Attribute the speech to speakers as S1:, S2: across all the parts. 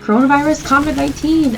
S1: Coronavirus COVID-19.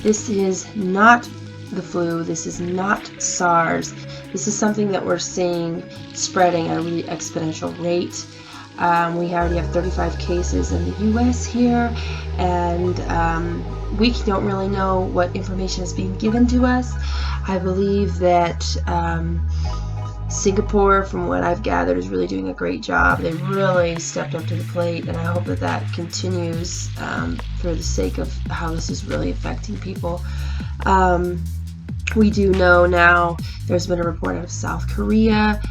S1: This is not the flu. This is not SARS. This is something that we're seeing spreading at a really exponential rate. We already have 35 cases in the U.S. here, and we don't really know what information is being given to us. I believe that Singapore, from what I've gathered, is really doing a great job. They really stepped up to the plate, and I hope that that continues for the sake of how this is really affecting people. We do know now there's been a report out of South Korea.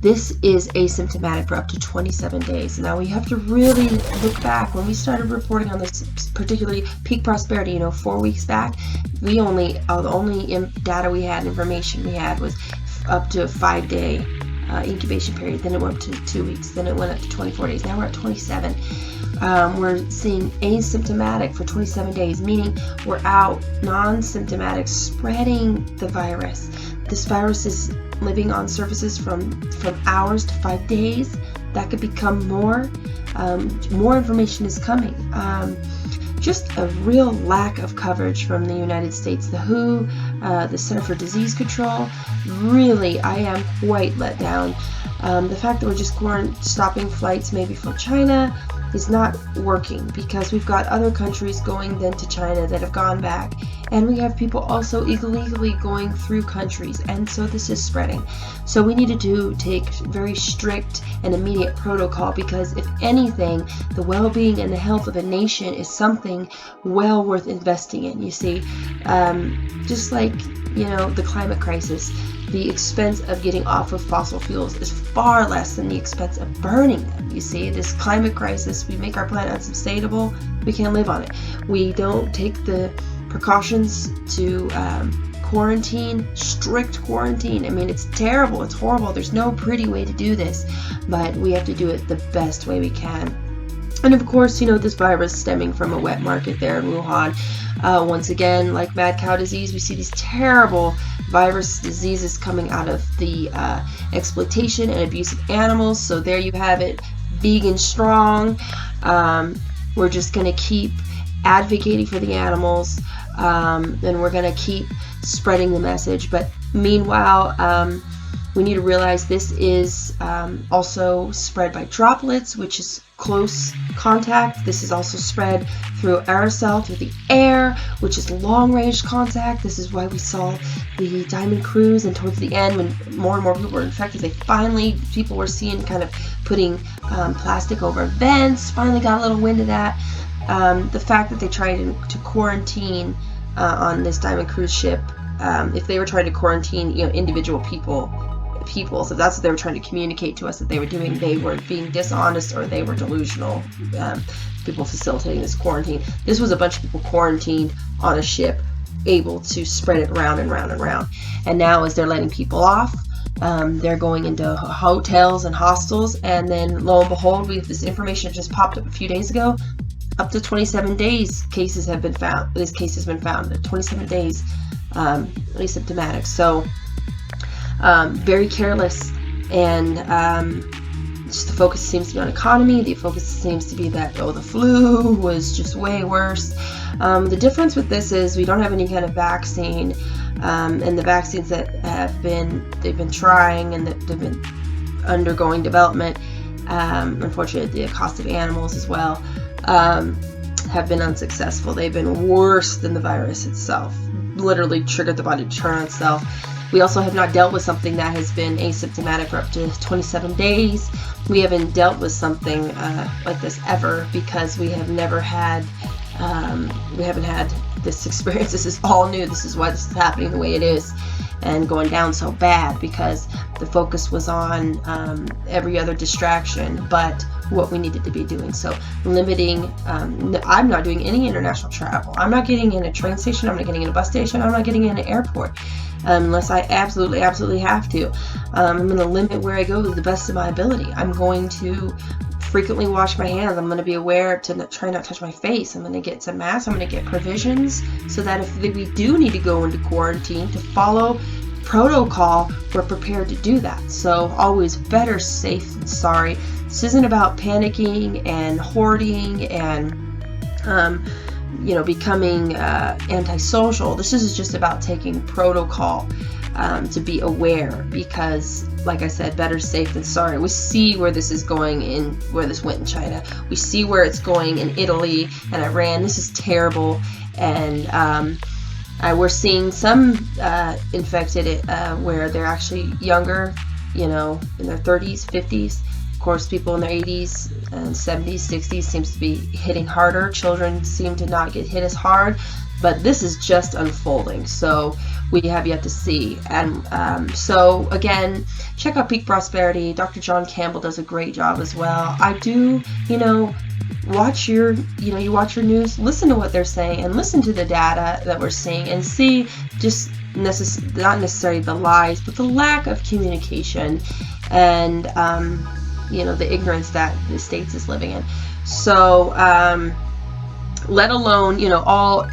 S1: This is asymptomatic for up to 27 days. Now we have to really look back. When we started reporting on this, particularly peak prosperity, 4 weeks back, the only data we had, information we had, was up to a 5-day incubation period. Then it went up to 2 weeks. Then it went up to 24 days. Now we're at 27. We're seeing asymptomatic for 27 days, meaning we're out non-symptomatic, spreading the virus. This virus is living on surfaces from hours to 5 days. That could become more. More information is coming. Just a real lack of coverage from the United States. The WHO, the Center for Disease Control, really, I am quite let down. The fact that we're just stopping flights maybe from China is not working, because we've got other countries going then to China that have gone back, and we have people also illegally going through countries, and so this is spreading. So we needed to take very strict and immediate protocol, because if anything, the well-being and the health of a nation is something well worth investing in. You see, just like the climate crisis, the expense of getting off of fossil fuels is far less than the expense of burning them. You see, this climate crisis, we make our planet unsustainable, we can't live on it. We don't take the precautions to quarantine, strict quarantine. I mean, it's terrible, it's horrible. There's no pretty way to do this, but we have to do it the best way we can. And of course, this virus stemming from a wet market there in Wuhan. Once again, like mad cow disease, we see these terrible virus diseases coming out of the exploitation and abuse of animals. So there you have it, vegan strong. We're just going to keep advocating for the animals, and we're going to keep spreading the message. But meanwhile, we need to realize this is also spread by droplets, which is close contact. This is also spread through aerosol, through the air, which is long-range contact. This is why we saw the Diamond Cruise, and towards the end, when more and more people were infected, people were seeing kind of putting plastic over vents, finally got a little wind of that. The fact that they tried to quarantine on this Diamond Cruise ship, if they were trying to quarantine individual people, so that's what they were trying to communicate to us that they were doing. They were being dishonest, or they were delusional, people facilitating this quarantine. This was a bunch of people quarantined on a ship, able to spread it round and round and round. And now, as they're letting people off, they're going into hotels and hostels, and then lo and behold, we have this information that just popped up a few days ago. Up to 27 days cases have been found. This case has been found at 27 days, asymptomatic. So very careless, and just the focus seems to be on economy. The focus seems to be that, the flu was just way worse. The difference with this is we don't have any kind of vaccine, and the vaccines that they've been trying and that they've been undergoing development, unfortunately at the cost of animals as well, have been unsuccessful. They've been worse than the virus itself, literally triggered the body to turn on itself. We also have not dealt with something that has been asymptomatic for up to 27 days. We haven't dealt with something like this ever, because we have never had, we haven't had this experience. This is all new. This is why this is happening the way it is and going down so bad, because the focus was on every other distraction but what we needed to be doing. So limiting, I'm not doing any international travel. I'm not getting in a train station. I'm not getting in a bus station. I'm not getting in an airport unless I absolutely have to. I'm going to limit where I go to the best of my ability. I'm going to frequently wash my hands. I'm going to be aware to try not to touch my face. I'm going to get some masks. I'm going to get provisions so that if we do need to go into quarantine, to follow protocol, we're prepared to do that. So always better safe than sorry. This isn't about panicking and hoarding and becoming antisocial. This is just about taking protocol to be aware, because, like I said, better safe than sorry. We see where this is going where this went in China. We see where it's going in Italy and Iran. This is terrible, and we're seeing some infected where they're actually younger, in their 30s, 50s. Of course, people in their 80s and 70s, 60s seems to be hitting harder. Children seem to not get hit as hard, but this is just unfolding. So we have yet to see. And so again, check out Peak Prosperity. Dr. John Campbell does a great job as well. I do, watch your news, listen to what they're saying, and listen to the data that we're seeing, and see just not necessarily the lies, but the lack of communication and the ignorance that the States is living in. So let alone all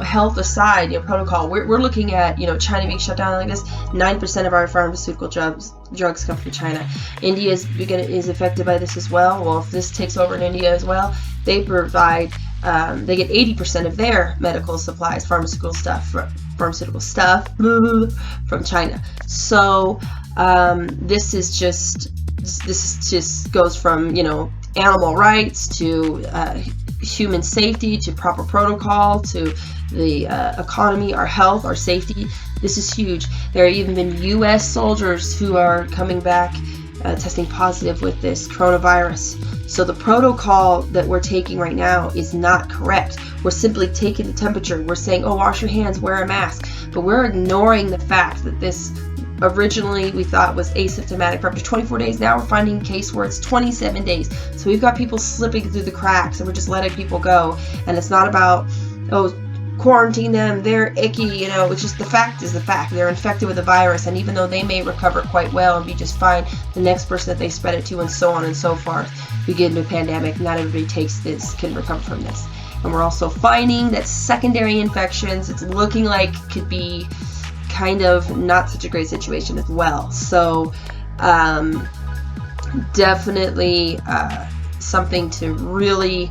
S1: health aside, protocol, we're looking at China being shut down like this. 9% of our pharmaceutical drugs come from China. India is affected by this as well. Well, if this takes over in India as well, they provide they get 80% of their medical supplies, pharmaceutical stuff from China. So this just goes from animal rights to human safety, to proper protocol, to the economy, our health, our safety. This is huge. There have even been U.S. soldiers who are coming back testing positive with this coronavirus. So the protocol that we're taking right now is not correct. We're simply taking the temperature. We're saying, oh, wash your hands, wear a mask. But we're ignoring the fact that this originally we thought was asymptomatic for up to 24 days. Now we're finding a case where it's 27 days. So we've got people slipping through the cracks, and we're just letting people go. And it's not about, quarantine them, they're icky, it's just the fact is the fact. They're infected with the virus, and even though they may recover quite well and be just fine, the next person that they spread it to, and so on and so forth, we get into a pandemic. Not everybody can recover from this. And we're also finding that secondary infections, it's looking like could be kind of not such a great situation as well. So definitely something to really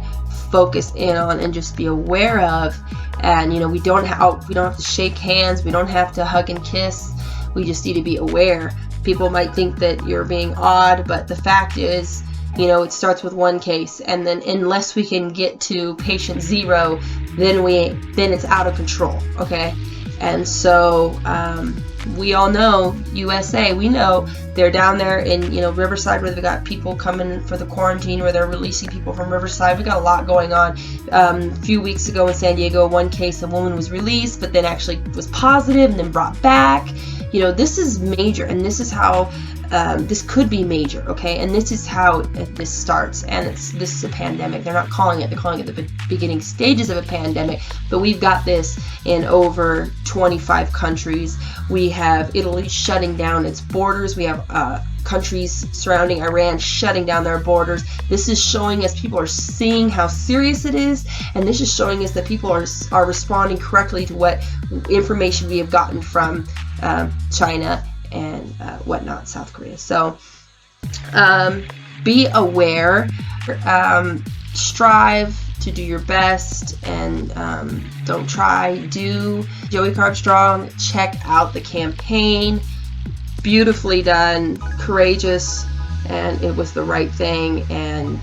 S1: focus in on and just be aware of. And we don't have to shake hands, we don't have to hug and kiss, we just need to be aware. People might think that you're being odd, but the fact is, it starts with one case, and then unless we can get to patient 0, then it's out of control. Okay. And so we all know USA, we know they're down there in Riverside, where they've got people coming for the quarantine, where they're releasing people from Riverside. We got a lot going on. A few weeks ago in San Diego, one case, a woman was released, but then actually was positive and then brought back. This is major, and this is how this could be major, okay? And this is how this starts, and this is a pandemic. They're not calling it, they're calling it the beginning stages of a pandemic, but we've got this in over 25 countries. We have Italy shutting down its borders. We have countries surrounding Iran shutting down their borders. This is showing us, people are seeing how serious it is, and this is showing us that people are responding correctly to what information we have gotten from China and whatnot, South Korea. So be aware, strive to do your best, and don't try, do. Joey Carbstrong, check out the campaign. Beautifully done, courageous, and it was the right thing. And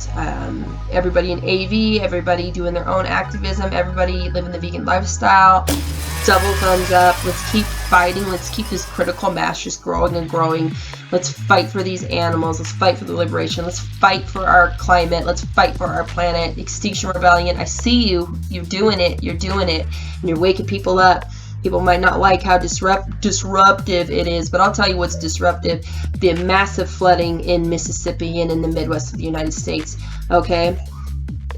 S1: everybody in AV, everybody doing their own activism, everybody living the vegan lifestyle, double thumbs up. Let's keep fighting. Let's keep this critical mass just growing and growing. Let's fight for these animals. Let's fight for the liberation. Let's fight for our climate. Let's fight for our planet. Extinction Rebellion, I see you. You're doing it. You're doing it. And you're waking people up. People might not like how disruptive it is, but I'll tell you what's disruptive. The massive flooding in Mississippi and in the Midwest of the United States. Okay?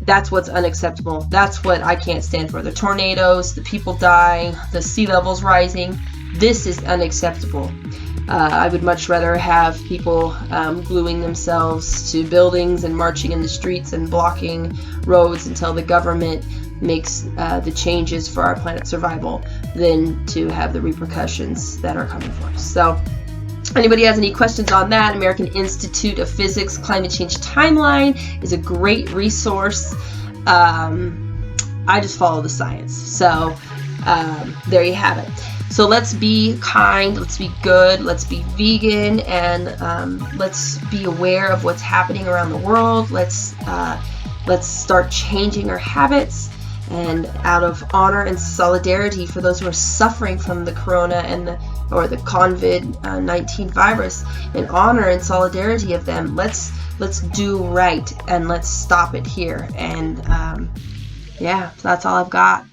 S1: That's what's unacceptable. That's what I can't stand for. The tornadoes, the people dying, the sea levels rising. This is unacceptable. I would much rather have people gluing themselves to buildings and marching in the streets and blocking roads until the government makes the changes for our planet's survival than to have the repercussions that are coming for us. So anybody has any questions on that, American Institute of Physics Climate Change Timeline is a great resource. I just follow the science. So there you have it. So let's be kind, let's be good, let's be vegan, and let's be aware of what's happening around the world. Let's start changing our habits, and out of honor and solidarity for those who are suffering from the corona and the COVID-19 virus, in honor and solidarity of them, let's do right, and let's stop it here. And yeah, that's all I've got.